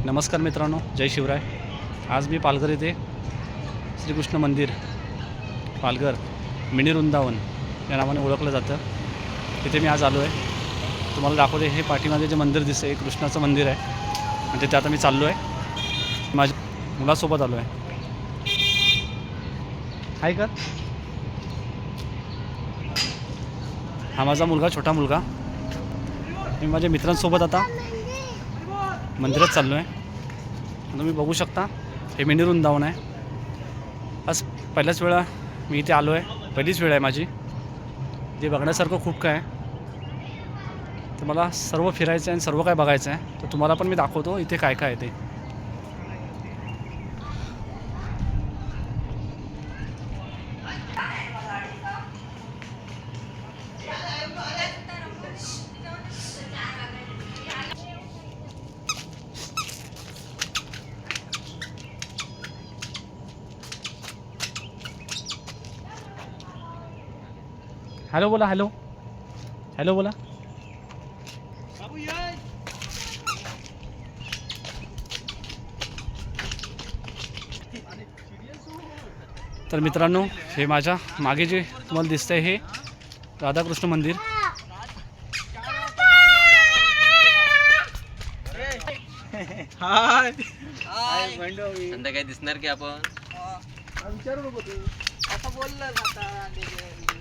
नमस्कार मित्रांनो, जय शिवराय। आज मी पालघर येथे श्रीकृष्ण मंदिर पालघर मिनी वृंदावन या नावाने ओळखलं जातं, तिथे मी आज आलो आहे। तुम्हाला दाखवले हे पाठीमागे जे मंदिर दिसतं हे कृष्णाचं मंदिर आहे आणि तिथे आता मी चाललो आहे, माझ्या मुलासोबत आलो आहे। हाय का, हा माझा मुलगा, छोटा मुलगा। मी माझ्या मित्रांसोबत आता मंदिरात चाललो आहे। तुम्ही बघू शकता हे मिनी वृंदावन आहे। आज पहिल्याच वेळा मी इथे आलो आहे, पहिलीच वेळ आहे माझी। ते बघण्यासारखं खूप काय आहे, तर मला सर्व फिरायचं आहे आणि सर्व काय बघायचं आहे, तर तुम्हाला पण मी दाखवतो इथे काय काय आहे ते। हॅलो बोला, हॅलो हॅलो बोला। तर मित्रांनो, हे माझ्या मागे जे तुम्हाला दिसतंय हे राधाकृष्ण मंदिर। हाय संध्याकाळी दिसणार की आपण विचारू नको तू असं बोललं आता